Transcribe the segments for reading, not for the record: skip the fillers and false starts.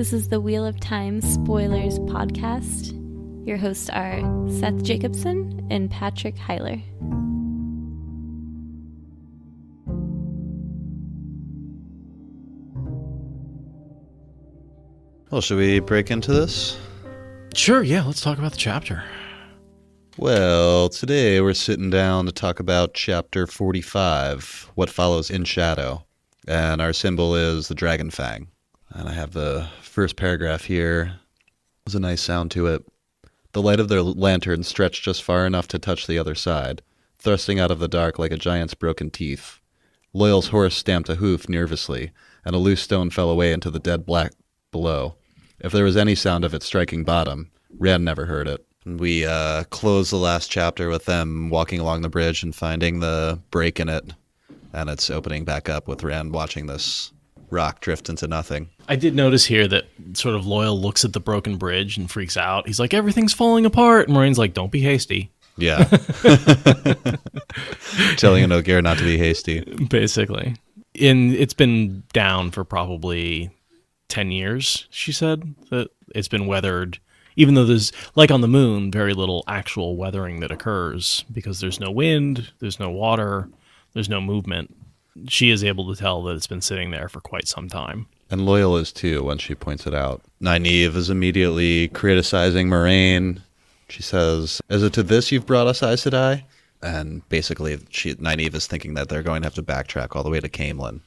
This is the Wheel of Time Spoilers podcast. Your hosts are Seth Jacobson and Patrick Heiler. Well, should we break into this? Sure, yeah, let's talk about the chapter. Well, today we're sitting down to talk about Chapter 45, What Follows in Shadow. And our symbol is the dragon fang. And I have the first paragraph here. There's a nice sound to it. The light of their lantern stretched just far enough to touch the other side, thrusting out of the dark like a giant's broken teeth. Loyal's horse stamped a hoof nervously, and a loose stone fell away into the dead black below. If there was any sound of it striking bottom, Rand never heard it. We close the last chapter with them walking along the bridge and finding the break in it, and it's opening back up with Rand watching this rock drift into nothing. I did notice here that sort of Loyal looks at the broken bridge and freaks out. He's like, everything's falling apart. And Moraine's like, don't be hasty. Yeah. Telling Ogier not to be hasty. Basically. It's been down for probably 10 years, she said, that it's been weathered. Even though there's, like on the moon, very little actual weathering that occurs because there's no wind, there's no water, there's no movement. She is able to tell that it's been sitting there for quite some time. And Loyal is too when she points it out. Nynaeve is immediately criticizing Moiraine. She says, "Is it to this you've brought us, Aes Sedai?" And basically, Nynaeve is thinking that they're going to have to backtrack all the way to Caemlyn.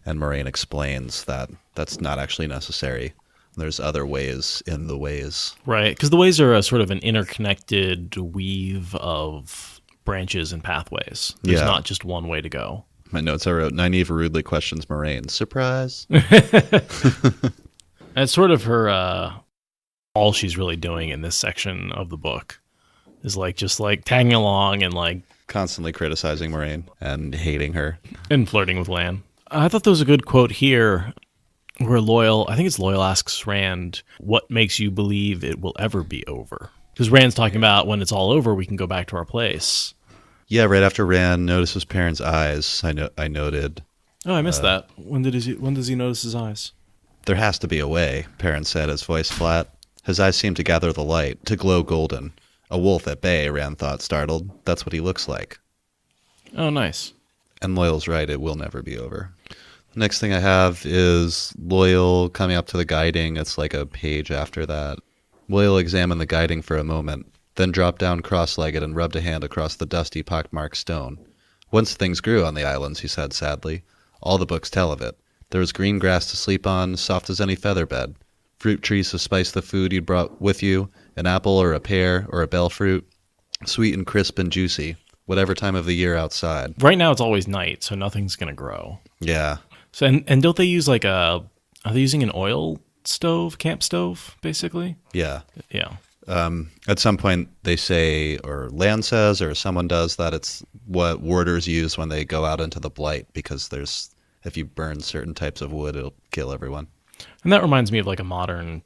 And Moiraine explains that that's not actually necessary. There's other ways in the ways. Right, because the ways are a sort of an interconnected weave of branches and pathways. There's not just one way to go. My notes I wrote, Nynaeve rudely questions Moiraine. Surprise. That's sort of her, all she's really doing in this section of the book is just tagging along and constantly criticizing Moiraine and hating her. And flirting with Lan. I thought there was a good quote here where Loyal asks Rand, what makes you believe it will ever be over? Because Rand's talking about when it's all over, we can go back to our place. Yeah, right after Rand notices Perrin's eyes, I noted. Oh, I missed that. When does he notice his eyes? There has to be a way, Perrin said, his voice flat. His eyes seemed to gather the light, to glow golden. A wolf at bay, Rand thought, startled. That's what he looks like. Oh, nice. And Loyal's right, it will never be over. The next thing I have is Loyal coming up to the guiding. It's like a page after that. Loyal examined the guiding for a moment, then dropped down cross-legged and rubbed a hand across the dusty, pockmarked stone. Once things grew on the islands, he said sadly. All the books tell of it. There was green grass to sleep on, soft as any feather bed. Fruit trees to spice the food you'd brought with you, an apple or a pear or a bell fruit, sweet and crisp and juicy, whatever time of the year outside. Right now it's always night, so nothing's going to grow. Yeah. So and don't they use are they using an oil stove, camp stove, basically? Yeah. Yeah. At some point they say, or Lan says, or someone does, that it's what warders use when they go out into the blight, because if you burn certain types of wood, it'll kill everyone. And that reminds me of a modern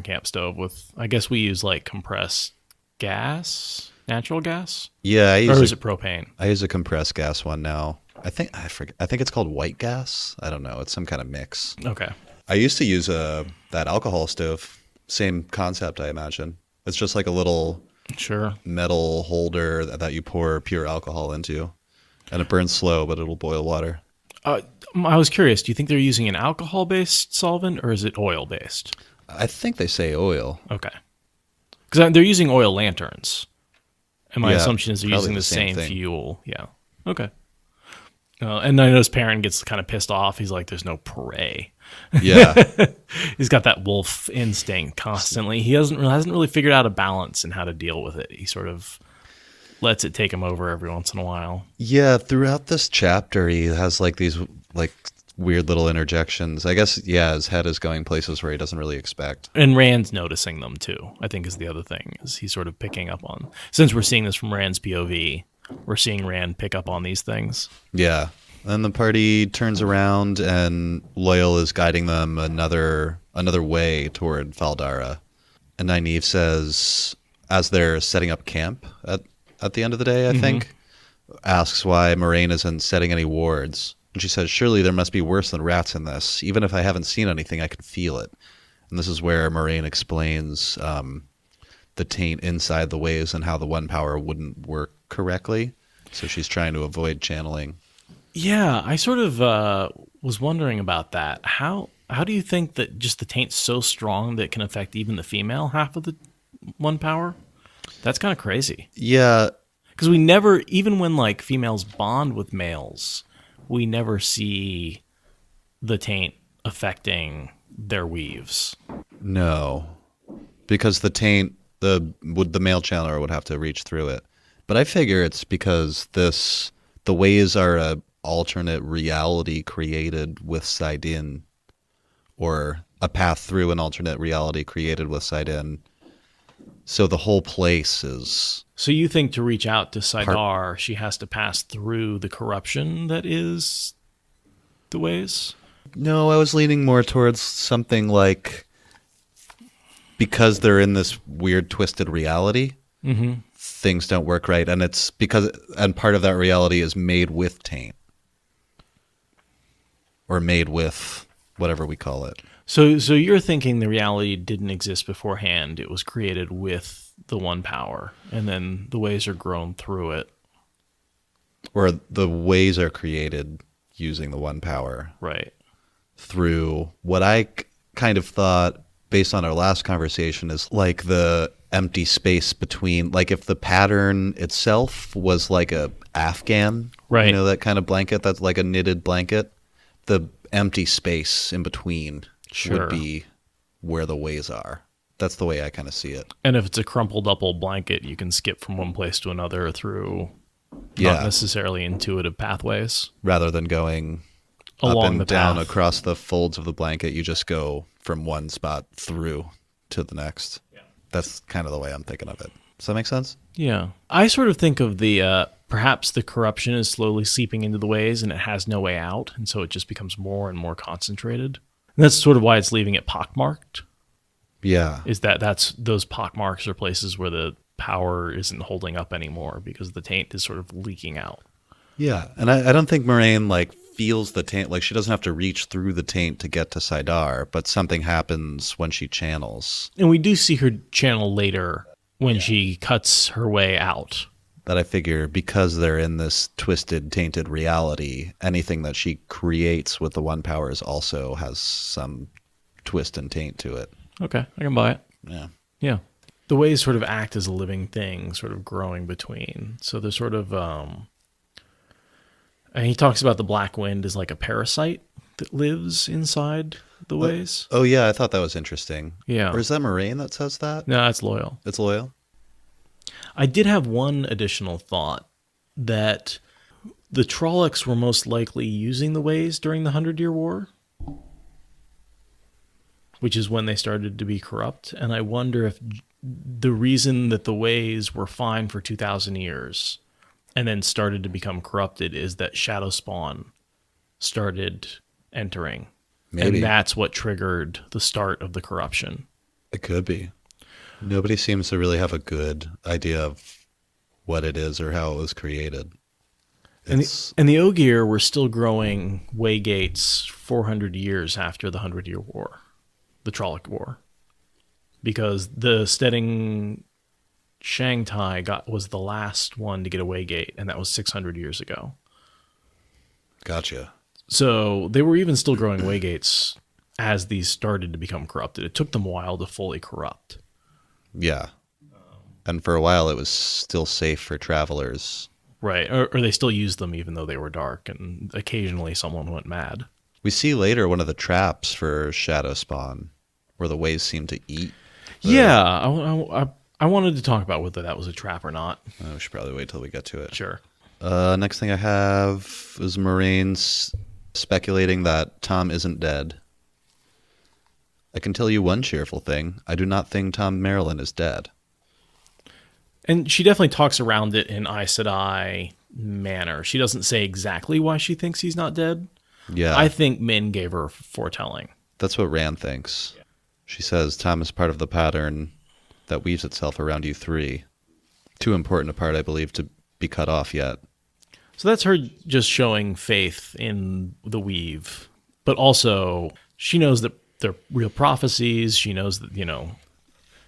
camp stove with, I guess we use compressed gas, natural gas? Yeah. Or is it propane? I use a compressed gas one now. I think it's called white gas. I don't know. It's some kind of mix. Okay. I used to use that alcohol stove. Same concept, I imagine. It's just like a little metal holder that you pour pure alcohol into. And it burns slow, but it'll boil water. I was curious. Do you think they're using an alcohol-based solvent, or is it oil-based? I think they say oil. Okay. Because they're using oil lanterns. And my assumption is they're using the same fuel. Yeah. Okay. And I notice Perrin gets kind of pissed off. He's like, there's no prey. Yeah. He's got that wolf instinct constantly. He hasn't really figured out a balance and how to deal with it. He sort of lets it take him over every once in a while. Yeah, throughout this chapter, he has these weird little interjections. I guess, his head is going places where he doesn't really expect. And Rand's noticing them too, I think is the other thing, is he's sort of picking up on. Since we're seeing this from Rand's POV, we're seeing Rand pick up on these things. Yeah. Then the party turns around and Loyal is guiding them another way toward Faldara. And Nynaeve says, as they're setting up camp at the end of the day, I think, asks why Moiraine isn't setting any wards. And she says, surely there must be worse than rats in this. Even if I haven't seen anything, I can feel it. And this is where Moiraine explains the taint inside the waves and how the one power wouldn't work correctly. So she's trying to avoid channeling. Yeah, I sort of was wondering about that. How do you think that just the taint's so strong that it can affect even the female half of the one power? That's kind of crazy. Yeah. Because we never, even when like females bond with males, we never see the taint affecting their weaves. No. Because the taint, the male channeler would have to reach through it. But I figure it's because the ways are a alternate reality created with Saidin, or a path through an alternate reality created with Saidin. So the whole place is... So you think to reach out to Saidar, she has to pass through the corruption that is the ways? No, I was leaning more towards something like, because they're in this weird twisted reality, things don't work right. And it's because, and part of that reality is made with taint. Or made with whatever we call it. So you're thinking the reality didn't exist beforehand. It was created with the one power, and then the ways are grown through it. Or the ways are created using the one power. Right. Through what I kind of thought, based on our last conversation, is like the empty space between, like if the pattern itself was like a Afghan, right? You know, that kind of blanket that's like a knitted blanket. The empty space in between would be where the ways are. That's the way I kind of see it. And if it's a crumpled up old blanket, you can skip from one place to another through not necessarily intuitive pathways. Rather than going along up and the down path. Across the folds of the blanket, you just go from one spot through to the next. Yeah. That's kind of the way I'm thinking of it. Does that make sense? Yeah. I sort of think of the perhaps the corruption is slowly seeping into the ways and it has no way out, and so it just becomes more and more concentrated. And that's sort of why it's leaving it pockmarked. Yeah. Is that's those pockmarks are places where the power isn't holding up anymore because the taint is sort of leaking out. Yeah. And I don't think Moiraine like feels the taint, like she doesn't have to reach through the taint to get to Saidar, but something happens when she channels. And we do see her channel later when she cuts her way out. That I figure because they're in this twisted, tainted reality, anything that she creates with the one powers also has some twist and taint to it. Okay, I can buy it. Yeah. Yeah. The ways sort of act as a living thing, sort of growing between. So they're sort of, and he talks about the black wind as like a parasite that lives inside the ways. Oh yeah, I thought that was interesting. Yeah. Or is that Moiraine that says that? No, it's Loyal. It's Loyal? I did have one additional thought, that the Trollocs were most likely using the ways during the 100-Year War, which is when they started to be corrupt. And I wonder if the reason that the ways were fine for 2,000 years and then started to become corrupted is that shadow spawn started entering. Maybe. And that's what triggered the start of the corruption. It could be. Nobody seems to really have a good idea of what it is or how it was created. And the Ogier were still growing waygates 400 years after the 100-Year War, the Trolloc War, because the Steading Shangtai was the last one to get a waygate, and that was 600 years ago. Gotcha. So they were even still growing waygates as these started to become corrupted. It took them a while to fully corrupt. Yeah. And for a while it was still safe for travelers. Right. Or they still used them even though they were dark, and occasionally someone went mad. We see later one of the traps for shadow spawn where the ways seem to eat. Yeah. I wanted to talk about whether that was a trap or not. We should probably wait till we get to it. Sure. Next thing I have is Moiraine's speculating that Tom isn't dead. I can tell you one cheerful thing. I do not think Tom Merrilin is dead. And she definitely talks around it in Aes Sedai manner. She doesn't say exactly why she thinks he's not dead. Yeah. I think Min gave her foretelling. That's what Rand thinks. Yeah. She says Tom is part of the pattern that weaves itself around you three. Too important a part, I believe, to be cut off yet. So that's her just showing faith in the weave. But also, she knows that they're real prophecies. She knows that,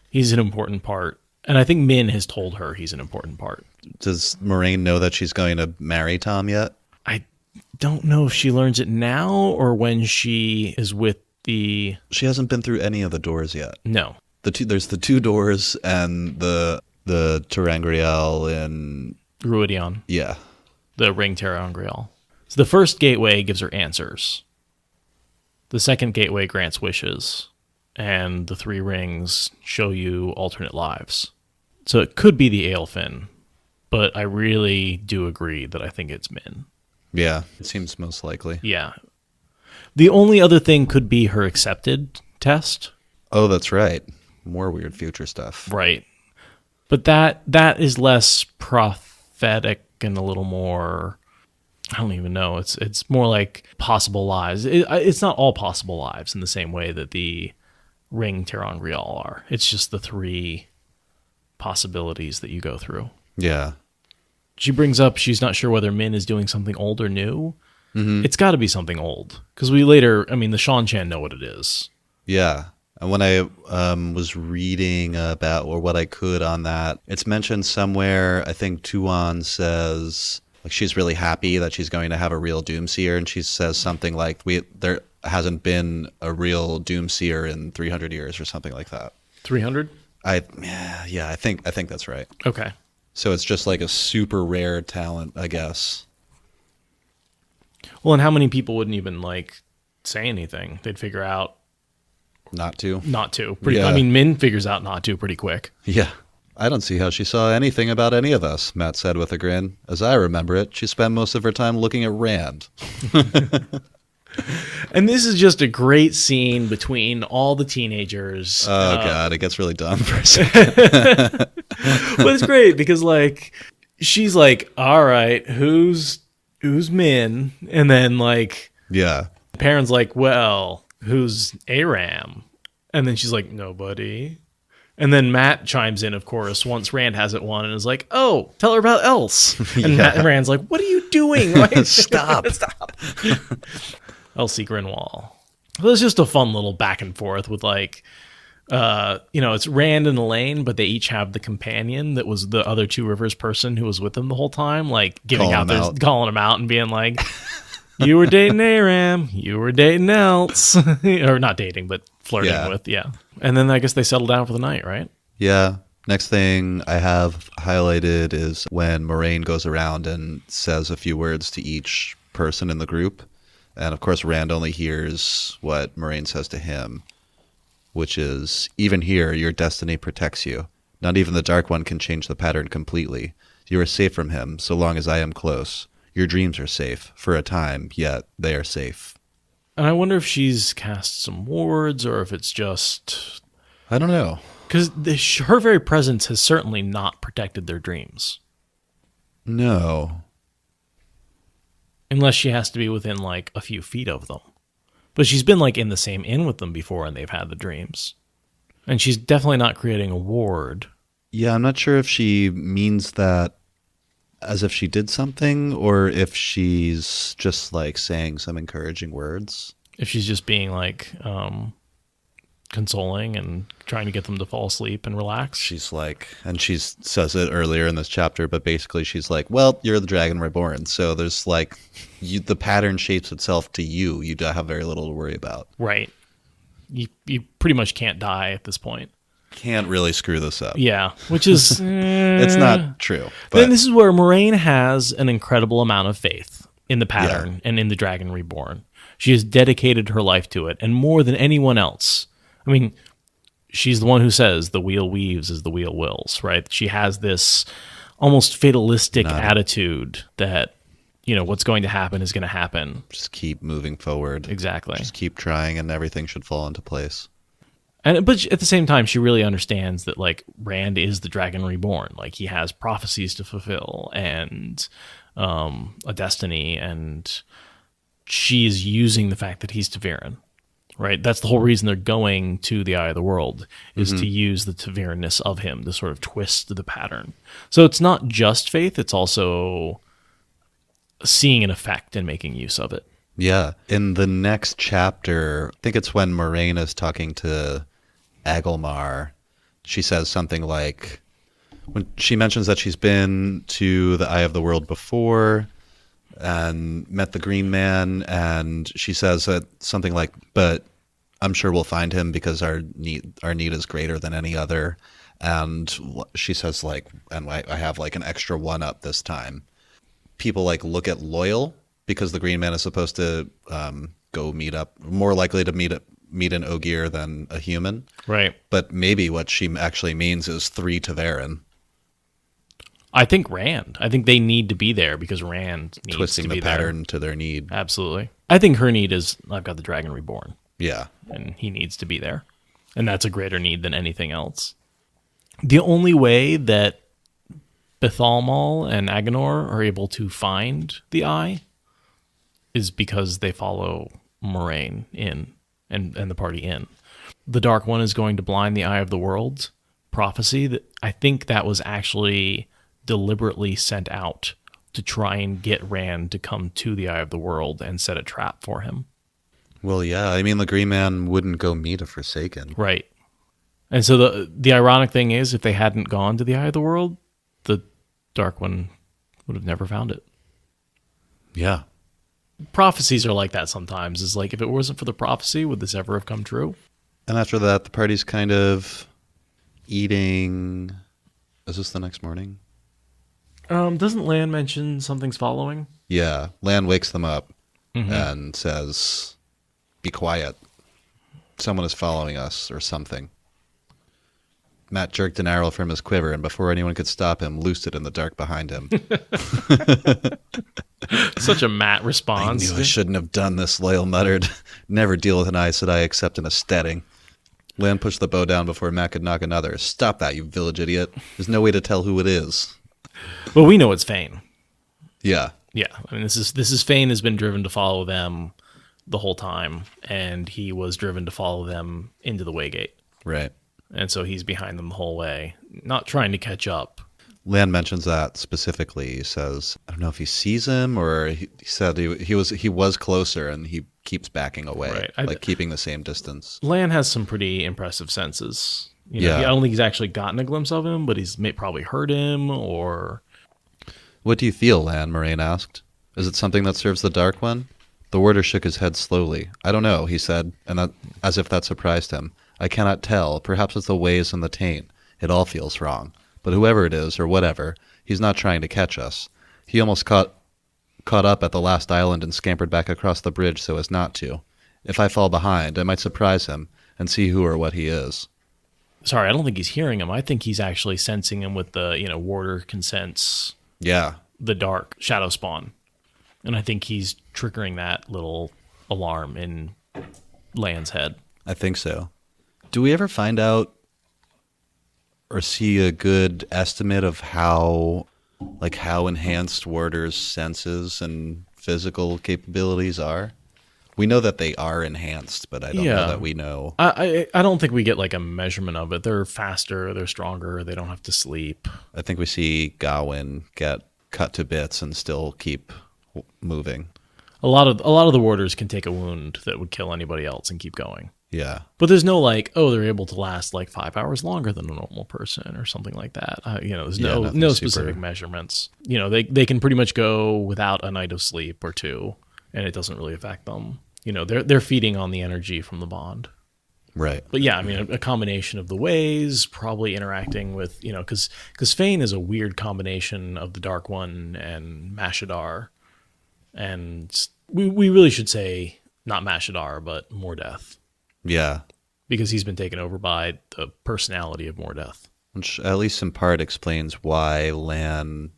he's an important part. And I think Min has told her he's an important part. Does Moiraine know that she's going to marry Tom yet? I don't know if she learns it now or when she is with the... She hasn't been through any of the doors yet. No. There's the 2 doors and the Terangriel in... Ruidion. Yeah. The ring Terangriel. So the first gateway gives her answers. The second gateway grants wishes. And the 3 rings show you alternate lives. So it could be the Aelfin, but I really do agree that I think it's Min. Yeah, it seems most likely. Yeah. The only other thing could be her accepted test. Oh, that's right. More weird future stuff. Right. But that is less prophetic and a little more... I don't even know. It's more like possible lives. It's not all possible lives in the same way that the ring Terangriel are. It's just the 3 possibilities that you go through. Yeah. She brings up she's not sure whether Min is doing something old or new. Mm-hmm. It's got to be something old. Because the Shanchan know what it is. Yeah. And when I was reading about, or what I could on that, it's mentioned somewhere, I think Tuan says, like, she's really happy that she's going to have a real Doomseer, and she says something like, there hasn't been a real Doomseer in 300 years or something like that. 300? I think that's right. Okay. So it's just like a super rare talent, I guess. Well, and how many people wouldn't even say anything? They'd figure out not to. Yeah. Min figures out not to pretty quick. Yeah. I don't see how she saw anything about any of us, Matt said with a grin. As I remember it, she spent most of her time looking at Rand. And this is just a great scene between all the teenagers. Oh, God, it gets really dumb for a second. But it's great because, she's like, all right, who's Min? And then, yeah. Perrin's like, well, who's Aram? And then she's like, nobody. And then Matt chimes in, of course, once Rand hasn't won and is like, oh, tell her about Else. And Rand's like, what are you doing? Stop. Stop. Elsie Grinwall. Well, it's just a fun little back and forth with it's Rand and Elaine, but they each have the companion that was the other Two Rivers person who was with them the whole time, calling him out and being like, you were dating Aram, you were dating Else. Or not dating, but flirting with, yeah. And then I guess they settle down for the night, right? Yeah. Next thing I have highlighted is when Moiraine goes around and says a few words to each person in the group. And of course, Rand only hears what Moiraine says to him, which is, even here, your destiny protects you. Not even the Dark One can change the pattern completely. You are safe from him, so long as I am close. Your dreams are safe, for a time, yet they are safe. And I wonder if she's cast some wards, or if it's just... I don't know. Because her very presence has certainly not protected their dreams. No. Unless she has to be within, a few feet of them. But she's been, in the same inn with them before, and they've had the dreams. And she's definitely not creating a ward. Yeah, I'm not sure if she means that as if she did something, or if she's just, saying some encouraging words. If she's just being, consoling and trying to get them to fall asleep and relax. She's and she says it earlier in this chapter, but basically she's like, well, you're the Dragon Reborn, so there's the pattern shapes itself to you. You have very little to worry about. Right. You pretty much can't die at this point. Can't really screw this up. Yeah, which is... it's not true. But then this is where Moiraine has an incredible amount of faith in the pattern and in the Dragon Reborn. She has dedicated her life to it, and more than anyone else. She's the one who says the wheel weaves as the wheel wills, right? She has this almost fatalistic attitude that, what's going to happen is going to happen. Just keep moving forward. Exactly. Just keep trying and everything should fall into place. But at the same time, she really understands that, Rand is the Dragon Reborn. He has prophecies to fulfill and a destiny, and she is using the fact that he's Ta'veren. Right, that's the whole reason they're going to the Eye of the World, is to use the Ta'verenness of him to sort of twist the pattern. So it's not just faith; it's also seeing an effect and making use of it. Yeah. In the next chapter, I think it's when Moiraine is talking to Agelmar, she says something like, when she mentions that she's been to the Eye of the World before and met the Green Man, and she says that something like, but I'm sure we'll find him because our need is greater than any other. And she says like, and I have like an extra one up this time. People like look at Loyal because the Green Man is supposed to go meet up, more likely to meet an Ogier than a human. Right. But maybe what she actually means is 3 Ta'veren. I think Rand. I think they need to be there because Rand needs Twisting to be the pattern to their need. Absolutely. I think her need is, I've got the Dragon Reborn. Yeah. And he needs to be there. And that's a greater need than anything else. The only way that Bethalmal and Agenor are able to find the Eye is because they follow Moiraine in and the party in. The Dark One is going to blind the Eye of the World prophecy. That I think that was actually deliberately sent out to try and get Rand to come to the Eye of the World and set a trap for him. Well, yeah. I mean, the Green Man wouldn't go meet a Forsaken. Right. And so the ironic thing is, if they hadn't gone to the Eye of the World, the Dark One would have never found it. Yeah. Prophecies are like that sometimes. It's like, if it wasn't for the prophecy, would this ever have come true? And after that, the party's kind of eating. Is this the next morning? Doesn't Lan mention something's following? Yeah. Lan wakes them up and says, be quiet. Someone is following us or something. Matt jerked an arrow from his quiver, and before anyone could stop him, loosed it in the dark behind him. Such a Matt response. I knew I shouldn't have done this, Loyal muttered. Never deal with an Aes Sedai except in a steading. Lan pushed the bow down before Matt could knock another. Stop that, you village idiot. There's no way to tell who it is. Well, we know it's Fain. Yeah. Yeah. I mean, this is Fain has been driven to follow them the whole time, and he was driven to follow them into the Waygate. Right. And so he's behind them the whole way, not trying to catch up. Lan mentions that specifically. He says, I don't know if he sees him, or he said he was closer, and he keeps backing away, right. keeping the same distance. Lan has some pretty impressive senses. You know, yeah. I don't think he's actually gotten a glimpse of him, but he's probably heard him, or... What do you feel, Lan? Moiraine asked. Is it something that serves the Dark One? The warder shook his head slowly. I don't know, he said, and that, as if that surprised him. I cannot tell. Perhaps it's the ways and the taint. It all feels wrong. But whoever it is, or whatever, he's not trying to catch us. He almost caught up at the last island and scampered back across the bridge so as not to. If I fall behind, I might surprise him and see who or what he is. Sorry, I don't think he's hearing him. I think he's actually sensing him with the, warder consents. Yeah. The dark shadow spawn. And I think he's triggering that little alarm in Lan's head. I think so. Do we ever find out or see a good estimate of how enhanced warders' senses and physical capabilities are? We know that they are enhanced, but I don't know that we know. I don't think we get like a measurement of it. They're faster, they're stronger, they don't have to sleep. I think we see Gawain get cut to bits and still keep moving. A lot of the warders can take a wound that would kill anybody else and keep going. Yeah. But there's no they're able to last like 5 hours longer than a normal person or something like that. There's no specific measurements. They can pretty much go without a night of sleep or two, and it doesn't really affect them. They're feeding on the energy from the bond. Right. But yeah, I mean, a combination of the ways, probably interacting with, because Fain is a weird combination of the Dark One and Mashadar. And we really should say not Mashadar, but Mordeth. Yeah. Because he's been taken over by the personality of Mordeth. Which at least in part explains why Lan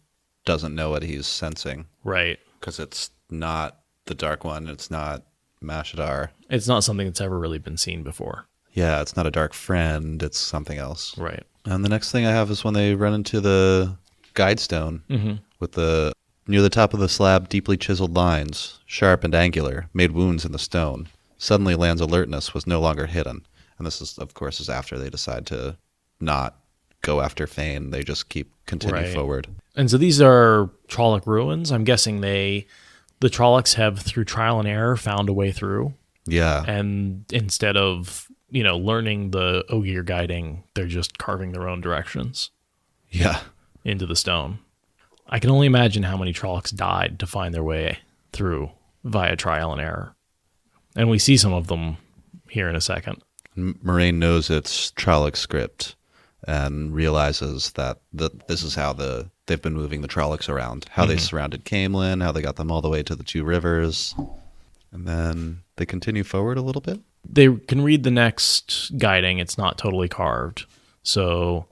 doesn't know what he's sensing. Right. Because it's not the Dark One. It's not Mashadar. It's not something that's ever really been seen before. Yeah, it's not a dark friend. It's something else. Right. And the next thing I have is when they run into the guide stone with near the top of the slab, deeply chiseled lines, sharp and angular, made wounds in the stone. Suddenly, Lan's alertness was no longer hidden. And this is, of course, is after they decide to not go after Fain. They just continue forward. And so these are Trolloc ruins. I'm guessing the the Trollocs have, through trial and error, found a way through. Yeah. And instead of, learning the Ogier guiding, they're just carving their own directions. Yeah. Into the stone. I can only imagine how many Trollocs died to find their way through via trial and error. And we see some of them here in a second. Moiraine knows it's Trolloc script and realizes that this is how they've been moving the Trollocs around, how they surrounded Camelin, how they got them all the way to the two rivers. And then they continue forward a little bit. They can read the next guiding. It's not totally carved. So...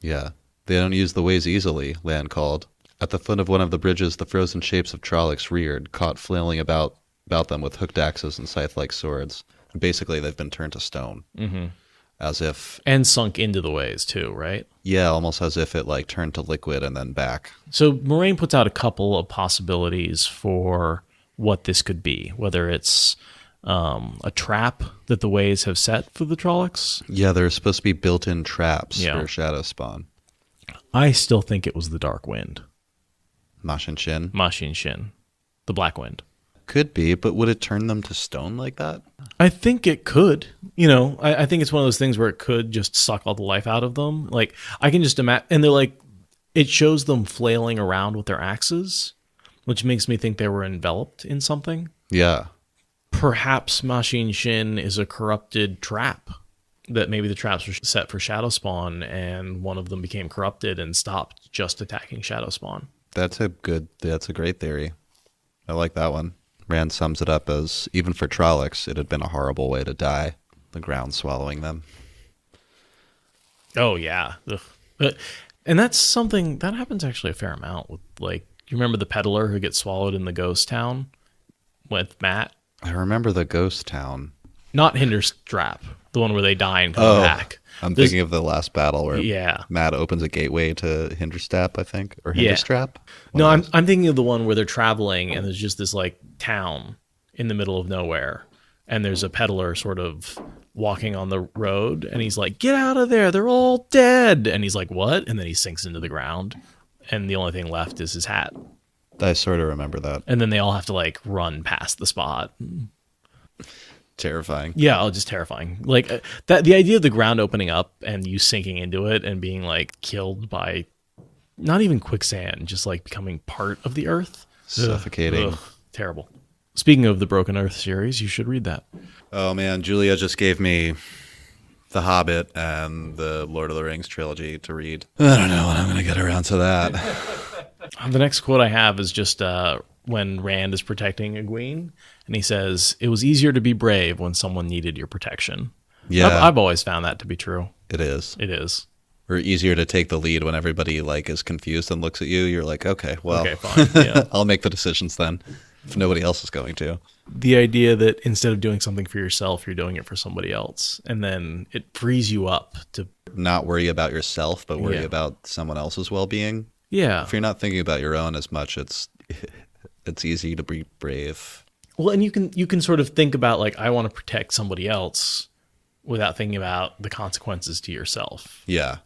yeah. They don't use the ways easily, Lan called. At the foot of one of the bridges, the frozen shapes of Trollocs reared, caught flailing about them with hooked axes and scythe-like swords. Basically, they've been turned to stone. Mm-hmm. As if... and sunk into the ways, too, right? Yeah, almost as if it turned to liquid and then back. So Moiraine puts out a couple of possibilities for what this could be, whether it's a trap that the ways have set for the Trollocs. Yeah, there's supposed to be built-in traps Yeah. for shadow spawn. I still think it was the Dark Wind. Machin Shin? Machin Shin. The Black Wind. Could be, but would it turn them to stone like that? I think it could. I think it's one of those things where it could just suck all the life out of them. I can just imagine, and they're it shows them flailing around with their axes, which makes me think they were enveloped in something. Yeah. Perhaps Machin Shin is a corrupted trap, that maybe the traps were set for shadow spawn and one of them became corrupted and stopped just attacking shadow spawn. That's a great theory. I like that one. Rand sums it up as, even for Trollocs, it had been a horrible way to die, the ground swallowing them. Oh, yeah. And that's something that happens actually a fair amount with, you remember the peddler who gets swallowed in the ghost town with Matt? I remember the ghost town. Not Hinderstrap, the one where they die and come back. I'm thinking of the last battle where yeah. Matt opens a gateway to Hinderstrap, I think, or Hinderstrap. No, I'm thinking of the one where they're traveling and there's just this town in the middle of nowhere, and there's a peddler sort of walking on the road, and he's like, "Get out of there! They're all dead!" And he's like, "What?" And then he sinks into the ground, and the only thing left is his hat. I sort of remember that. And then they all have to run past the spot. Terrifying. Yeah, just terrifying. That the idea of the ground opening up and you sinking into it and being killed by not even quicksand, just becoming part of the earth. Suffocating. Ugh, terrible. Speaking of the Broken Earth series, you should read that. Oh man, Julia just gave me The Hobbit and the Lord of the Rings trilogy to read. I don't know when I'm going to get around to that. The next quote I have is just when Rand is protecting Egwene, and he says, "It was easier to be brave when someone needed your protection." Yeah. I've always found that to be true. It is. It is. Or easier to take the lead when everybody is confused and looks at you. You're like, okay, well, okay, fine. Yeah. I'll make the decisions then if nobody else is going to. The idea that instead of doing something for yourself, you're doing it for somebody else. And then it frees you up to not worry about yourself, but worry about someone else's well-being. Yeah. If you're not thinking about your own as much, it's easy to be brave. Well, and you can sort of think about I want to protect somebody else without thinking about the consequences to yourself. Yeah,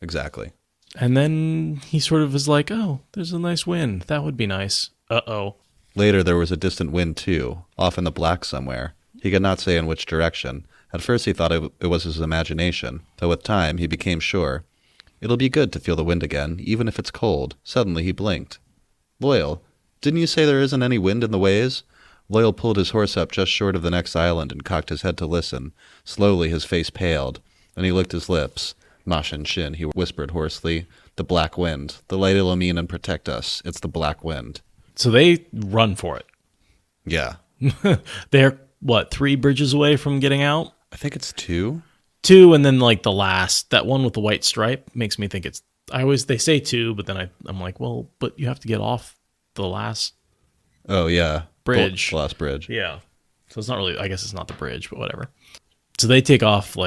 exactly. And then he sort of is like, "Oh, there's a nice wind. That would be nice. Uh-oh." Later, there was a distant wind, too, off in the black somewhere. He could not say in which direction. At first, he thought it was his imagination, though with time, he became sure. It'll be good to feel the wind again, even if it's cold. Suddenly, he blinked. "Loyal, didn't you say there isn't any wind in the ways?" Loyal pulled his horse up just short of the next island and cocked his head to listen. Slowly, his face paled, and he licked his lips. "Machin Shin," he whispered hoarsely. "The black wind. The light will mean and protect us. It's the black wind." So they run for it. Yeah. They're, 3 bridges away from getting out? I think it's 2. 2, and then the last, that one with the white stripe makes me think it's, they say 2, but then I'm like, well, but you have to get off the last Oh, yeah. bridge. The last bridge. Yeah. So it's not really, I guess it's not the bridge, but whatever. So they take off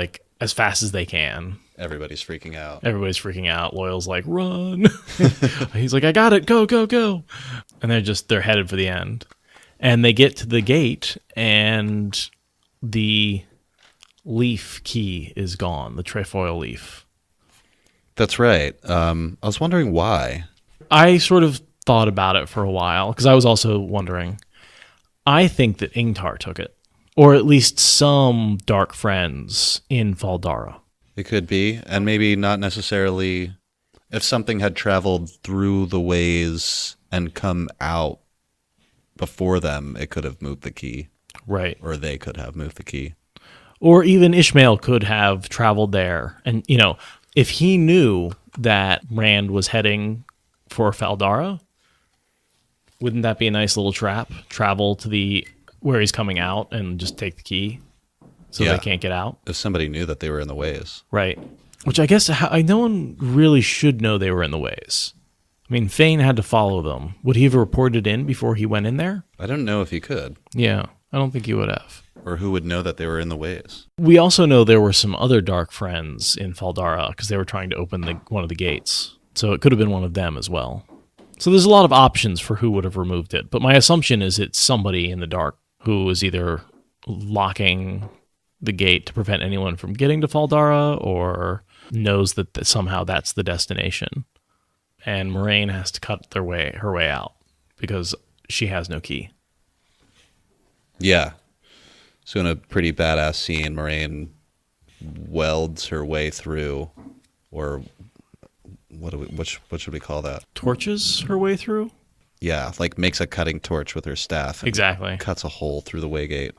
as fast as they can. Everybody's freaking out. Everybody's freaking out. Loyal's like, "Run." He's like, "I got it. Go, go, go." And they're headed for the end. And they get to the gate and the leaf key is gone, the trefoil leaf. That's right. I was wondering why. I sort of thought about it for a while, because I was also wondering. I think that Ingtar took it, or at least some dark friends in Faldara. It could be, and maybe not necessarily. If something had traveled through the ways and come out before them, it could have moved the key. Right. Or they could have moved the key. Or even Ishmael could have traveled there. And, if he knew that Rand was heading for Faldara, wouldn't that be a nice little trap? Travel to where he's coming out and just take the key so they can't get out? If somebody knew that they were in the ways. Right. Which I guess no one really should know they were in the ways. I mean, Fain had to follow them. Would he have reported in before he went in there? I don't know if he could. Yeah, I don't think he would have. Or who would know that they were in the ways? We also know there were some other dark friends in Faldara because they were trying to open one of the gates. So it could have been one of them as well. So there's a lot of options for who would have removed it. But my assumption is it's somebody in the dark who is either locking the gate to prevent anyone from getting to Faldara or knows that somehow that's the destination. And Moiraine has to cut her way out because she has no key. Yeah. So in a pretty badass scene, Moiraine welds her way through, or what should we call that? Torches her way through? Yeah, like makes a cutting torch with her staff. And exactly. Cuts a hole through the waygate.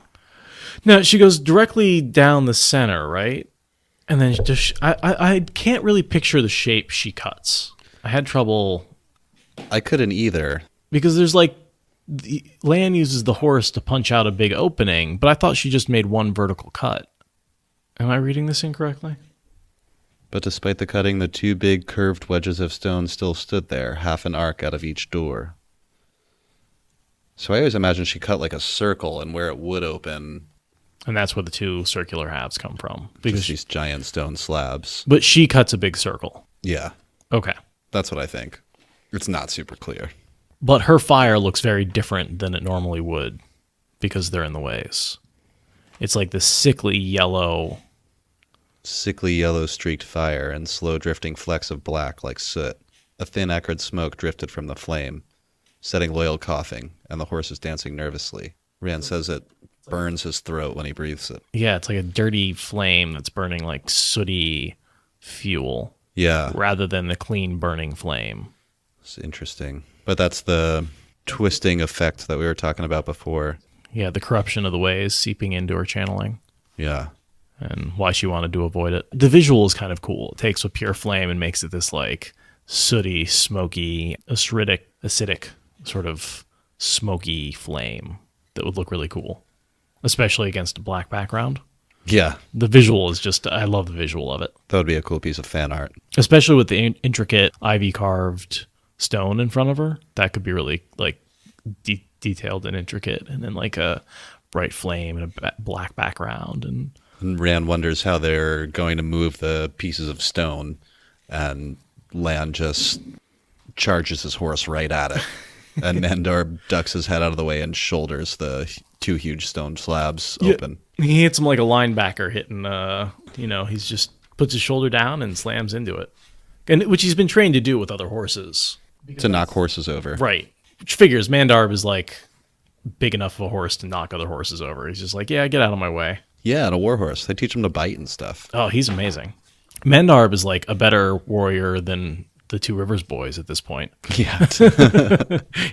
No, she goes directly down the center, right? And then I can't really picture the shape she cuts. I had trouble. I couldn't either. Because there's Lan uses the horse to punch out a big opening, but I thought she just made one vertical cut. Am I reading this incorrectly? But despite the cutting, the two big curved wedges of stone still stood there, half an arc out of each door. So I always imagined she cut like a circle, and where it would open... And that's where the two circular halves come from. Because these giant stone slabs. But she cuts a big circle. Yeah. Okay. That's what I think. It's not super clear. But her fire looks very different than it normally would because they're in the ways. It's like this sickly yellow streaked fire and slow drifting flecks of black like soot. A thin acrid smoke drifted from the flame, setting Loyal coughing, and the horse is dancing nervously. Rand says it burns his throat when he breathes it. Yeah, it's like a dirty flame that's burning like sooty fuel. Yeah. Rather than the clean burning flame. It's interesting. But that's the twisting effect that we were talking about before. Yeah, the corruption of the ways seeping into her channeling. Yeah. And why she wanted to avoid it. The visual is kind of cool. It takes a pure flame and makes it this like sooty, smoky, acidic sort of smoky flame that would look really cool, especially against a black background. Yeah. The visual is just, I love the visual of it. That would be a cool piece of fan art. Especially with the intricate ivy carved stone in front of her. That could be really like detailed and intricate. And then like a bright flame and a black background. And Rand wonders how they're going to move the pieces of stone, and Lan just charges his horse right at it. And Mandar ducks his head out of the way and shoulders the two huge stone slabs open. He hits him like a linebacker hitting, he's just puts his shoulder down and slams into it. And which he's been trained to do with other horses. To knock horses over. Right. Which figures Mandarb is like big enough of a horse to knock other horses over. He's just like, yeah, get out of my way. Yeah, and a war horse. They teach him to bite and stuff. Oh, he's amazing. Mandarb is like a better warrior than the Two Rivers boys at this point. Yeah.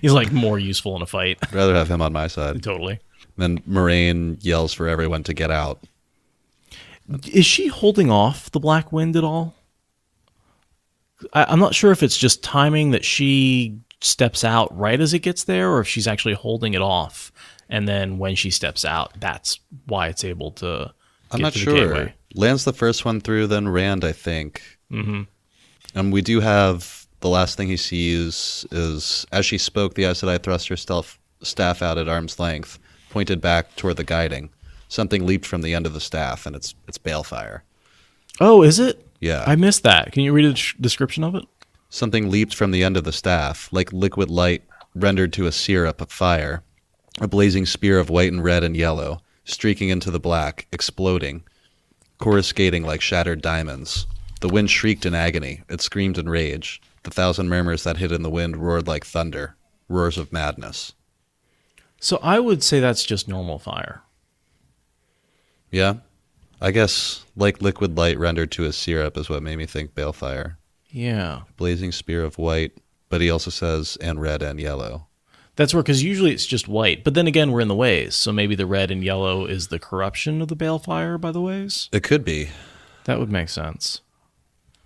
He's like more useful in a fight. I'd rather have him on my side. Totally. Then Moiraine yells for everyone to get out. Is she holding off the black wind at all? I'm not sure if it's just timing that she steps out right as it gets there, or if she's actually holding it off. And then when she steps out, that's why it's able to I'm get not to the sure. gateway. Lands the first one through, then Rand, I think. Mm-hmm. And we do have the last thing he sees is, as she spoke, the Aes Sedai thrust her staff out at arm's length, pointed back toward the guiding. Something leaped from the end of the staff, and it's balefire. Oh, is it? Yeah. I missed that. Can you read a description of it? Something leaped from the end of the staff, like liquid light rendered to a syrup of fire. A blazing spear of white and red and yellow, streaking into the black, exploding, coruscating like shattered diamonds. The wind shrieked in agony. It screamed in rage. The thousand murmurs that hid in the wind roared like thunder, roars of madness. So I would say that's just normal fire. Yeah? I guess like liquid light rendered to a syrup is what made me think balefire. Yeah. Blazing spear of white, but he also says, and red and yellow. That's where, because usually it's just white. But then again, we're in the ways, so maybe the red and yellow is the corruption of the balefire by the ways? It could be. That would make sense.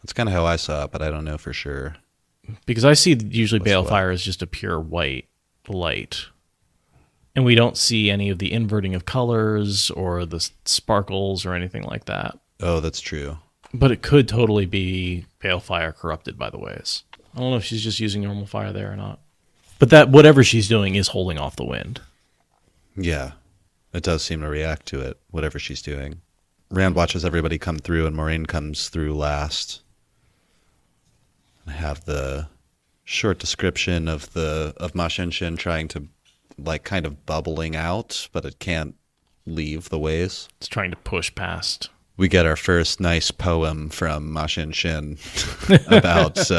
That's kind of how I saw it, but I don't know for sure. Because I see usually What's balefire is just a pure white light. And we don't see any of the inverting of colors or the sparkles or anything like that. Oh, that's true. But it could totally be balefire corrupted by the ways. I don't know if she's just using normal fire there or not. But that whatever she's doing is holding off the wind. Yeah, it does seem to react to it, whatever she's doing. Rand watches everybody come through, and Moiraine comes through last. I have the short description of Machin Shin trying to, like, kind of bubbling out, but it can't leave the ways. It's trying to push past. We get our first nice poem from Machin Shin about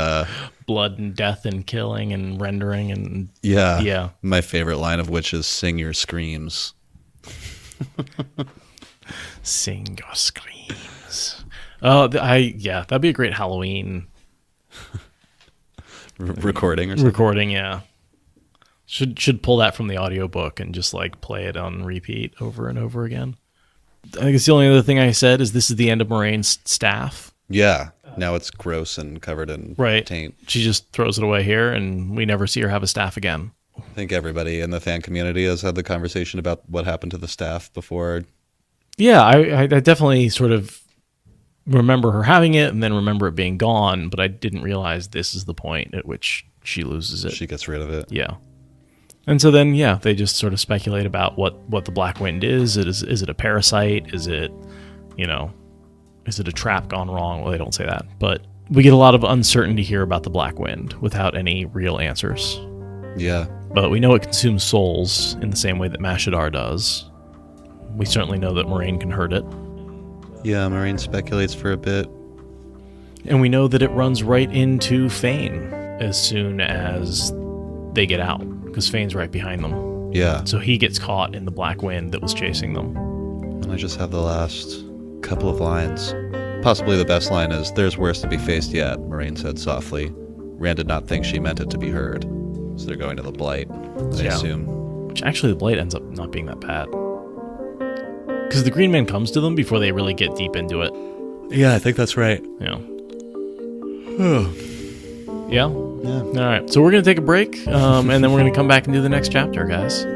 blood and death and killing and rendering and yeah. My favorite line of which is "Sing your screams." Sing your screams. Oh, that'd be a great Halloween recording or something. Recording, yeah. Should pull that from the audiobook and just like play it on repeat over and over again. I think it's the only other thing I said is this is the end of Moraine's staff. Yeah. Now it's gross and covered in taint. She just throws it away here, and we never see her have a staff again. I think everybody in the fan community has had the conversation about what happened to the staff before. Yeah, I definitely sort of remember her having it and then remember it being gone, but I didn't realize this is the point at which she loses it. She gets rid of it. Yeah. And so then, yeah, they just sort of speculate about what the Black Wind is. Is it a parasite? Is it, is it a trap gone wrong? Well, they don't say that. But we get a lot of uncertainty here about the Black Wind without any real answers. Yeah. But we know it consumes souls in the same way that Mashadar does. We certainly know that Moiraine can hurt it. Yeah, Moiraine speculates for a bit. And we know that it runs right into Fain as soon as they get out, because Fain's right behind them. Yeah. So he gets caught in the Black Wind that was chasing them. And I just have the last couple of lines. Possibly the best line is, "There's worse to be faced yet," Moiraine said softly. Rand did not think she meant it to be heard. So they're going to the Blight, I assume. Which actually the Blight ends up not being that bad. Because the Green Man comes to them before they really get deep into it. Yeah, I think that's right. Yeah. Yeah? Yeah. All right. So we're going to take a break, and then we're going to come back and do the next chapter, guys.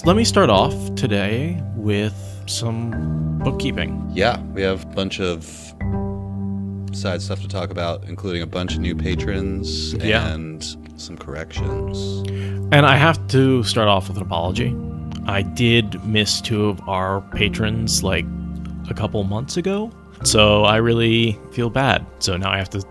Let me start off today with some bookkeeping. Yeah, we have a bunch of side stuff to talk about, including a bunch of new patrons and some corrections. And I have to start off with an apology. I did miss 2 of our patrons like a couple months ago, so I really feel bad. So now I have to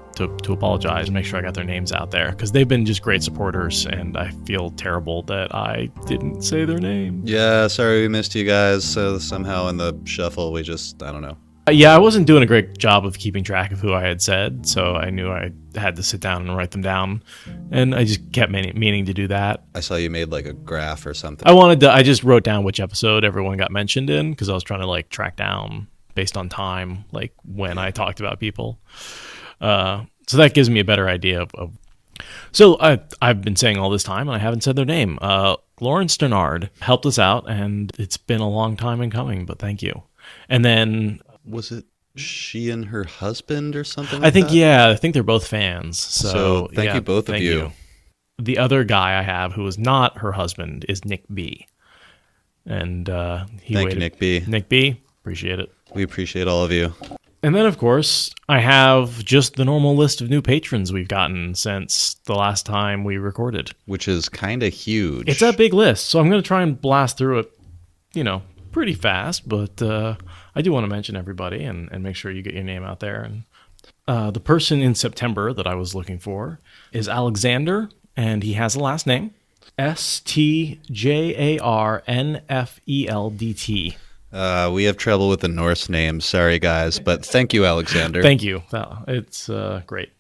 apologize and make sure I got their names out there, because they've been just great supporters, and I feel terrible that I didn't say their name. Yeah, sorry we missed you guys. So somehow in the shuffle, we just, I don't know. Yeah, I wasn't doing a great job of keeping track of who I had said, so I knew I had to sit down and write them down, and I just kept meaning to do that. I saw you made like a graph or something. I just wrote down which episode everyone got mentioned in, because I was trying to like track down based on time, like when I talked about people. So that gives me a better idea of. So I've been saying all this time, and I haven't said their name. Lauren Sternard helped us out, and it's been a long time in coming, but thank you. And then was it she and her husband or something? I think I think they're both fans. So thank you both of you. The other guy I have who is not her husband is Nick B. And Thank you, Nick B. Nick B. Appreciate it. We appreciate all of you. And then, of course, I have just the normal list of new patrons we've gotten since the last time we recorded. Which is kind of huge. It's a big list, so I'm going to try and blast through it, pretty fast. But I do want to mention everybody and make sure you get your name out there. And the person in September that I was looking for is Alexander, and he has a last name, Stjarnfeld. We have trouble with the Norse names. Sorry, guys. But thank you, Alexander. Thank you. It's great.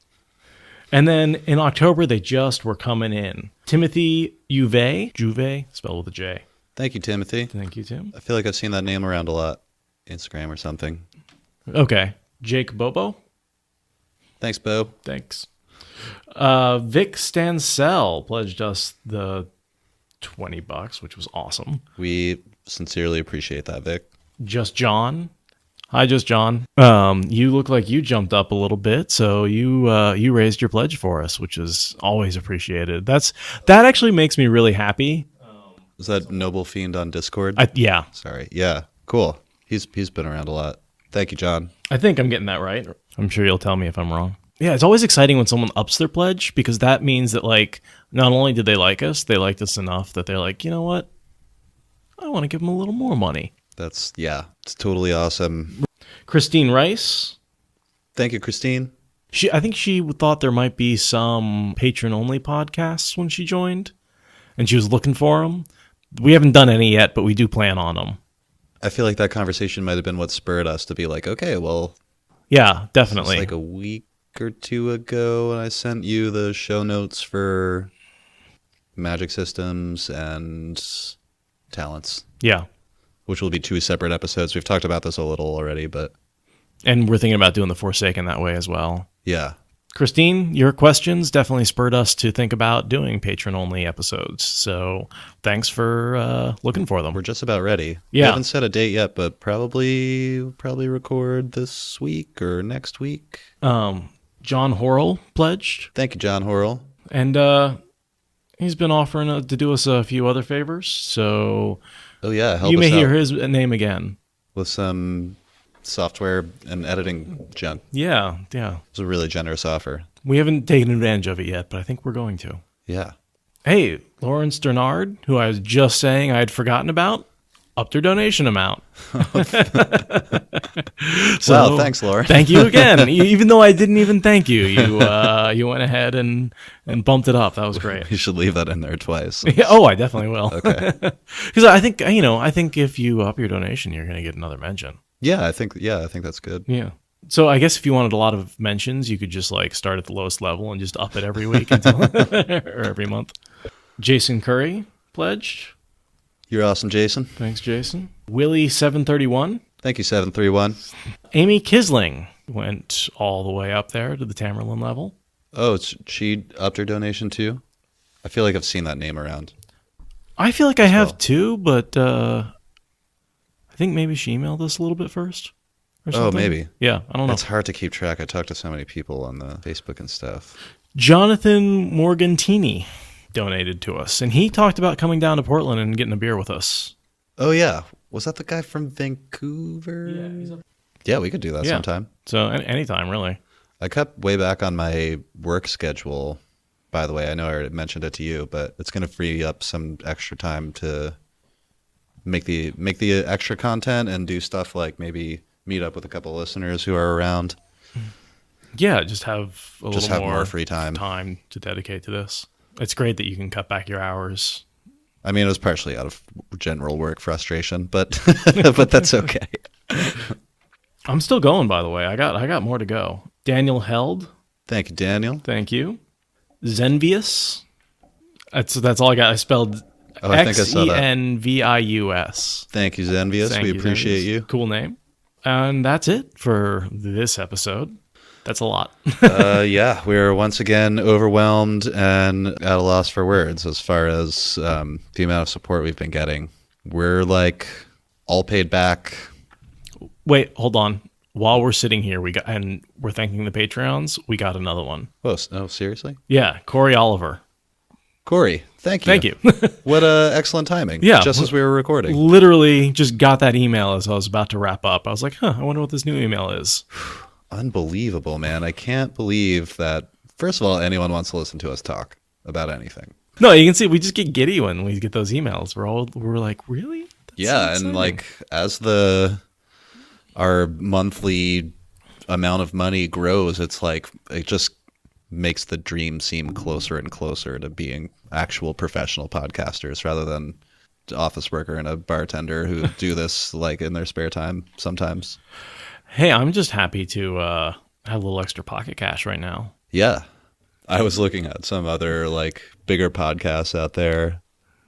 And then in October, they just were coming in. Timothy Juve, spelled with a J. Thank you, Timothy. Thank you, Tim. I feel like I've seen that name around a lot. Instagram or something. Okay. Jake Bobo. Thanks, Bo. Thanks. Vic Stansell pledged us the $20, which was awesome. We sincerely appreciate that, Vic. Just John. Hi, Just John. You look like you jumped up a little bit, so you raised your pledge for us, which is always appreciated. That actually makes me really happy. Is that Noble Fiend on Discord? Yeah. Sorry. Yeah. Cool. He's been around a lot. Thank you, John. I think I'm getting that right. I'm sure you'll tell me if I'm wrong. Yeah, it's always exciting when someone ups their pledge, because that means that, like, not only did they like us, they liked us enough that they're like, you know what? I want to give them a little more money. It's totally awesome. Christine Rice. Thank you, Christine. I think she thought there might be some patron-only podcasts when she joined, and she was looking for them. We haven't done any yet, but we do plan on them. I feel like that conversation might have been what spurred us to be like, okay, well... Yeah, definitely. Like a week or two ago, and I sent you the show notes for Magic Systems and Talents. Yeah. Which will be 2 separate episodes. We've talked about this a little already, but... And we're thinking about doing the Forsaken that way as well. Yeah. Christine, your questions definitely spurred us to think about doing patron-only episodes. So thanks for looking for them. We're just about ready. Yeah. We haven't set a date yet, but probably record this week or next week. John Horrell pledged. Thank you, John Horrell. And he's been offering to do us a few other favors. So you may hear his name again. With some software and editing junk. Yeah. It's a really generous offer. We haven't taken advantage of it yet, but I think we're going to. Yeah. Hey, Lauren Sternard, who I was just saying I had forgotten about, upped her donation amount. Wow, thanks, Lauren. Thank you again. Even though I didn't even thank you, you went ahead and bumped it up. That was great. You should leave that in there twice. Oh, I definitely will. Okay. Because I think if you up your donation, you're going to get another mention. Yeah, I think that's good. Yeah. So I guess if you wanted a lot of mentions, you could just like start at the lowest level and just up it every week or every month. Jason Curry pledged. You're awesome, Jason. Thanks, Jason. Willie731. Thank you, 731. Amy Kisling went all the way up there to the Tamerlane level. Oh, she upped her donation too? I feel like I've seen that name around. I feel like I have too, but I think maybe she emailed us a little bit first. Or something. Oh, maybe. Yeah, I don't know. It's hard to keep track. I talk to so many people on the Facebook and stuff. Jonathan Morgantini donated to us, and he talked about coming down to Portland and getting a beer with us. Oh, yeah. Was that the guy from Vancouver? Yeah, we could do that sometime. So anytime, really. I cut way back on my work schedule, by the way. I know I already mentioned it to you, but it's going to free up some extra time to make the extra content and do stuff like maybe meet up with a couple of listeners who are around. Yeah, just have a little more free time to dedicate to this. It's great that you can cut back your hours. I mean, it was partially out of general work frustration, but but that's okay. I'm still going, by the way. I got more to go. Daniel Held. Thank you, Daniel. Thank you. Zenvius. That's all I got. I spelled I think I saw that. Xenvius. Thank you, Zenvius. We appreciate you. Cool name. And that's it for this episode. That's a lot. Yeah, we're once again overwhelmed and at a loss for words as far as the amount of support we've been getting. We're like all paid back. Wait, hold on. While we're sitting here, we're thanking the Patreons. We got another one. Oh, seriously? Yeah, Corey Oliver. Corey, thank you. Thank you. What excellent timing. Yeah. Just as we were recording. Literally just got that email as I was about to wrap up. I was like, I wonder what this new email is. Unbelievable, man. I can't believe that, first of all, anyone wants to listen to us talk about anything. No, you can see we just get giddy when we get those emails. We're like, really? That's yeah, so and exciting. like as our monthly amount of money grows, it's like it just makes the dream seem closer and closer to being actual professional podcasters rather than office worker and a bartender who do this like in their spare time sometimes. Hey, I'm just happy to have a little extra pocket cash right now. Yeah. I was looking at some other like bigger podcasts out there,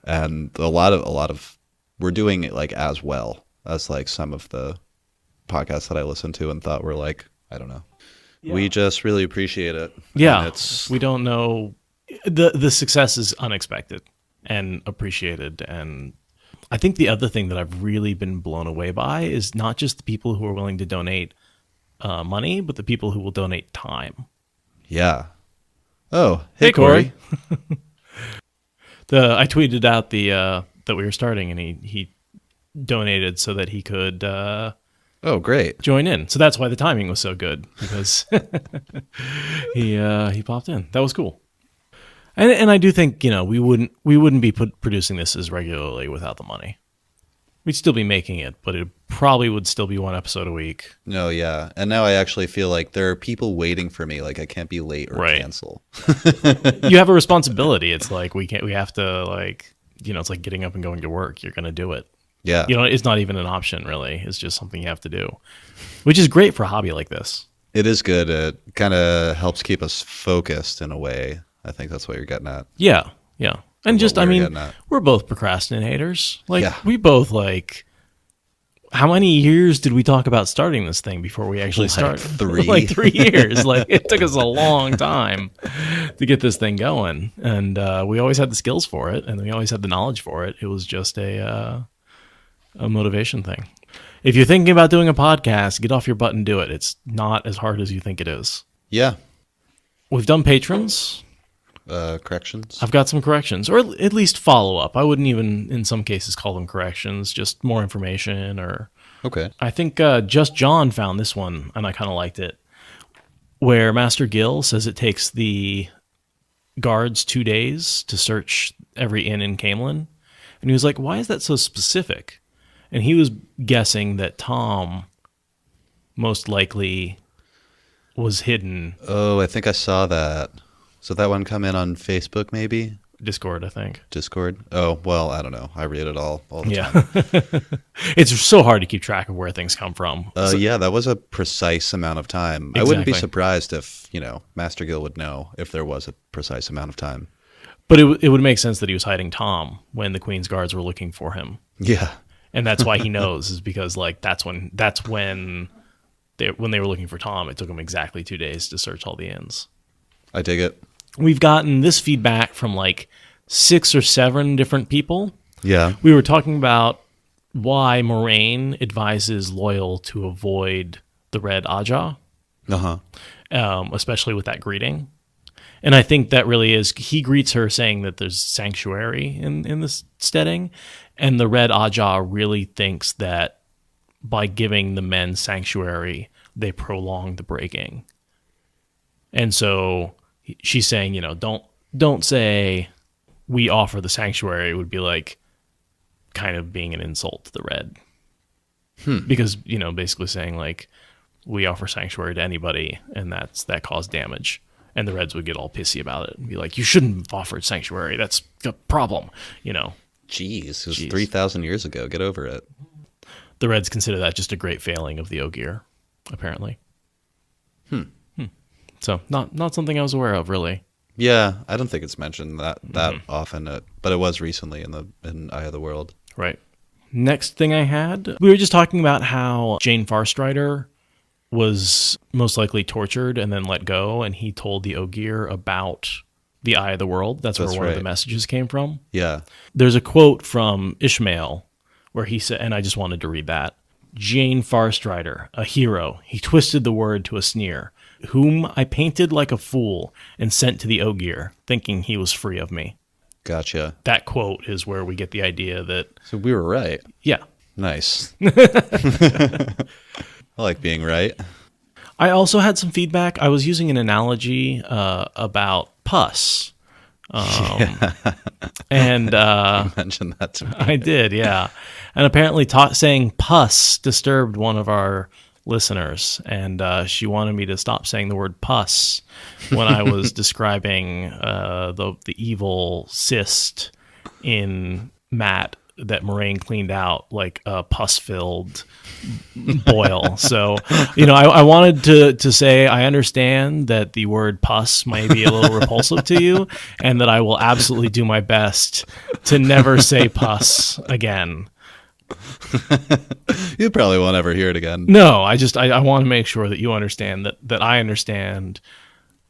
and a lot of we're doing it like as well as like some of the podcasts that I listened to and thought were like, I don't know. Yeah. We just really appreciate it. Yeah. We don't know. The success is unexpected and appreciated. And I think the other thing that I've really been blown away by is not just the people who are willing to donate money, but the people who will donate time. Yeah. Oh, hey Corey. I tweeted out that we were starting, and he donated so that he could oh, great. join in. So that's why the timing was so good, because he popped in. That was cool. And I do think, we wouldn't be producing this as regularly without the money. We'd still be making it, but it probably would still be one episode a week. No, yeah. And now I actually feel like there are people waiting for me. Like I can't be late or cancel. You have a responsibility. It's like we have to like, it's like getting up and going to work. You're going to do it. Yeah. It's not even an option really. It's just something you have to do, which is great for a hobby like this. It is good. It kind of helps keep us focused in a way. I think that's what you're getting at. Yeah. Yeah. And just, we're both procrastinators. Like, we both, like, how many years did we talk about starting this thing before we actually started? 3. Like 3 years. Like, it took us a long time to get this thing going. And we always had the skills for it, and we always had the knowledge for it. It was just a motivation thing. If you're thinking about doing a podcast, get off your butt and do it. It's not as hard as you think it is. Yeah. We've done patrons. Corrections? I've got some corrections, or at least follow-up. I wouldn't even, in some cases, call them corrections, just more information. Or okay. I think Just John found this one, and I kind of liked it, where Master Gil says it takes the guards 2 days to search every inn in Camelin. And he was like, why is that so specific? And he was guessing that Tom most likely was hidden. Oh, I think I saw that. So that one come in on Facebook, maybe? Discord, I think. Discord? Oh, well, I don't know. I read it all the time. It's so hard to keep track of where things come from. Yeah, that was a precise amount of time. Exactly. I wouldn't be surprised if, Master Gil would know if there was a precise amount of time. But it would make sense that he was hiding Tom when the Queen's guards were looking for him. Yeah. And that's why he knows, is because, like, that's when they were looking for Tom, it took them exactly 2 days to search all the inns. I dig it. We've gotten this feedback from like 6 or 7 different people. Yeah. We were talking about why Moiraine advises Loyal to avoid the Red Aja. Uh-huh. Especially with that greeting. And I think that really is, he greets her saying that there's sanctuary in this steading. And the Red Aja really thinks that by giving the men sanctuary, they prolong the breaking. And so she's saying, don't say we offer the sanctuary. It would be like kind of being an insult to the Red. Because, basically saying like we offer sanctuary to anybody and that caused damage. And the Reds would get all pissy about it and be like, you shouldn't have offered sanctuary. That's a problem, Jeez, it was 3,000 years ago. Get over it. The Reds consider that just a great failing of the Ogier, apparently. So not something I was aware of, really. Yeah, I don't think it's mentioned that often, but it was recently in Eye of the World. Right. Next thing I had, we were just talking about how Jane Farstrider was most likely tortured and then let go, and he told the Ogier about the Eye of the World. That's where one of the messages came from. Yeah. There's a quote from Ishmael where he said, and I just wanted to read that. Jane Farstrider, a hero, he twisted the word to a sneer, whom I painted like a fool and sent to the Ogier, thinking he was free of me. Gotcha. That quote is where we get the idea that, So we were right. yeah. Nice. I like being right. I also had some feedback. I was using an analogy about pus. And You mentioned that to me. I did, yeah. And apparently saying pus disturbed one of our listeners, and she wanted me to stop saying the word pus when I was describing the evil cyst in Matt that Moiraine cleaned out, like a pus-filled boil. So, I wanted to say I understand that the word pus might be a little repulsive to you, and that I will absolutely do my best to never say pus again. You probably won't ever hear it again. No, I want to make sure that you understand that I understand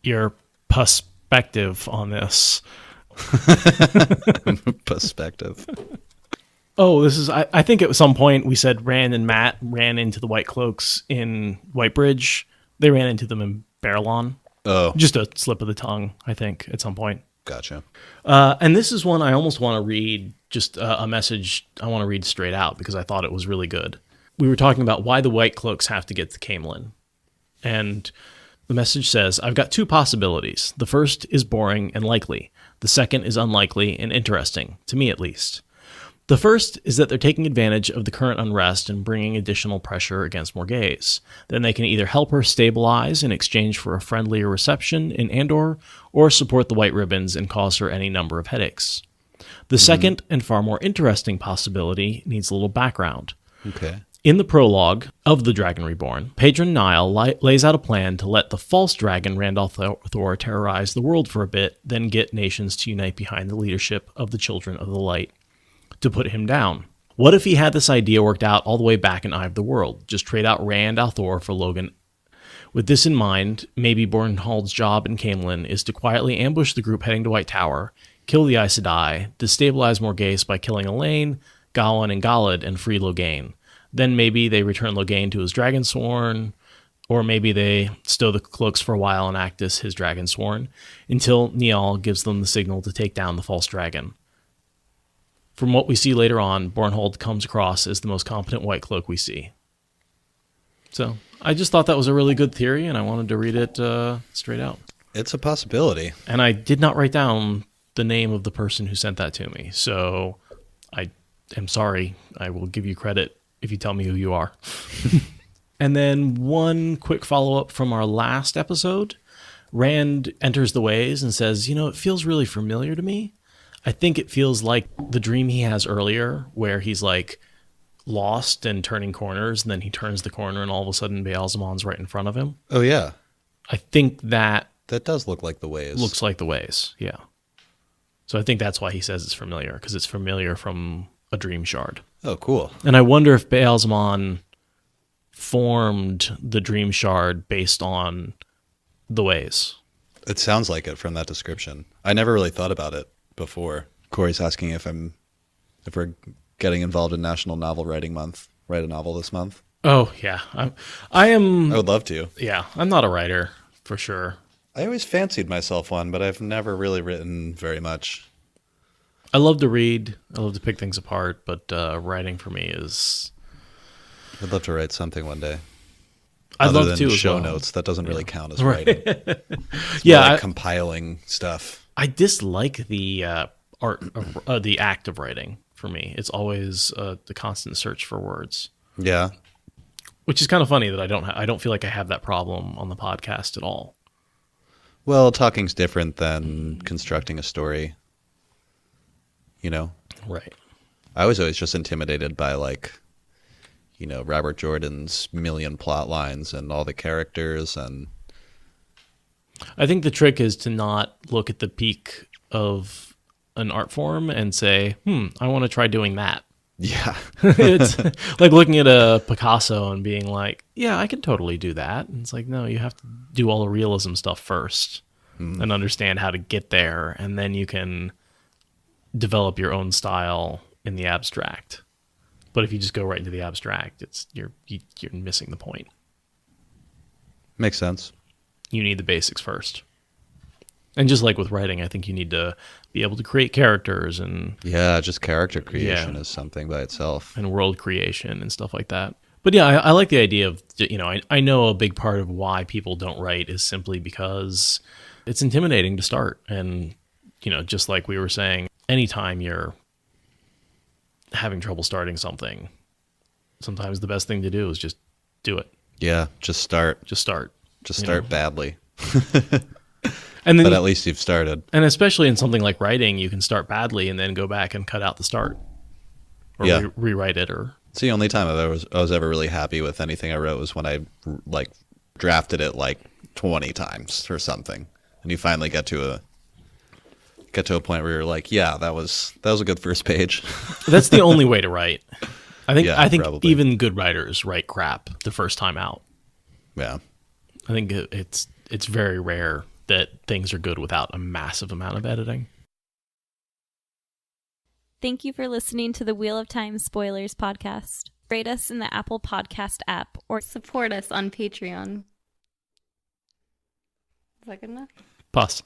your perspective on this. Perspective. Oh, I think at some point we said Rand and Matt ran into the White Cloaks in Whitebridge. They ran into them in Barrelon. Oh. Just a slip of the tongue, I think, at some point. Gotcha. And this is one I almost want to read, just a message I want to read straight out because I thought it was really good. We were talking about why the White Cloaks have to get to Camelin. And the message says, I've got two possibilities. The first is boring and likely. The second is unlikely and interesting, to me at least. The first is that they're taking advantage of the current unrest and bringing additional pressure against Morghese. Then they can either help her stabilize in exchange for a friendlier reception in Andor, or support the White Ribbons and cause her any number of headaches. The second and far more interesting possibility needs a little background. Okay. In the prologue of The Dragon Reborn, Patron Nile lays out a plan to let the false dragon Randolph Thor terrorize the world for a bit, then get nations to unite behind the leadership of the Children of the Light to put him down. What if he had this idea worked out all the way back in Eye of the World? Just trade out Rand al'Thor for Logan. With this in mind, maybe Bornhold's job in Camelin is to quietly ambush the group heading to White Tower, kill the Aes Sedai, destabilize Morghese by killing Elaine, Gawain, and Galad, and free Logain. Then maybe they return Logain to his Dragonsworn, or maybe they stow the cloaks for a while and act as his Dragonsworn, until Niall gives them the signal to take down the false dragon. From what we see later on, Bornhold comes across as the most competent White Cloak we see. So I just thought that was a really good theory, and I wanted to read it straight out. It's a possibility. And I did not write down the name of the person who sent that to me, so I am sorry. I will give you credit if you tell me who you are. And then one quick follow-up from our last episode. Rand enters the ways and says, it feels really familiar to me. I think it feels like the dream he has earlier where he's like lost and turning corners, and then he turns the corner and all of a sudden Baal-Zamon's right in front of him. Oh, yeah. I think that does look like the ways. Looks like the ways, yeah. So I think that's why he says it's familiar, because it's familiar from a dream shard. Oh, cool. And I wonder if Baal-Zamon formed the dream shard based on the ways. It sounds like it from that description. I never really thought about it before. Corey's asking if we're getting involved in National Novel Writing Month. Write a novel this month. Oh yeah, I am. I would love to. Yeah, I'm not a writer for sure. I always fancied myself one, but I've never really written very much. I love to read. I love to pick things apart, but writing for me is. I'd love to write something one day. I'd love to show as well. notes. That doesn't really count as writing. It's Yeah, more like compiling stuff. I dislike the art, the act of writing. For me, it's always the constant search for words. Yeah, which is kind of funny that I don't feel like I have that problem on the podcast at all. Well, talking's different than constructing a story. Right. I was always just intimidated by Robert Jordan's million plot lines and all the characters, and I think the trick is to not look at the peak of an art form and say, I want to try doing that. Yeah. It's like looking at a Picasso and being like, yeah, I can totally do that. And it's like, no, you have to do all the realism stuff first and understand how to get there. And then you can develop your own style in the abstract. But if you just go right into the abstract, you're missing the point. Makes sense. You need the basics first. And just like with writing, I think you need to be able to create characters and Yeah, just character creation is something by itself. and world creation and stuff like that. But yeah, I like the idea of, I know a big part of why people don't write is simply because it's intimidating to start. And, just like we were saying, anytime you're having trouble starting something, sometimes the best thing to do is just do it. Yeah, just start. Just start. Just start badly. And then, but at least you've started. And especially in something like writing, you can start badly and then go back and cut out the start. Or rewrite it. Or it's the only time I was ever really happy with anything I wrote was when I drafted it 20 times or something. And you finally get to a point where you're like, yeah, that was a good first page. That's the only way to write. I think probably. Even good writers write crap the first time out. Yeah. I think it's very rare that things are good without a massive amount of editing. Thank you for listening to the Wheel of Time Spoilers podcast. Rate us in the Apple Podcast app or support us on Patreon. Is that good enough? Puss.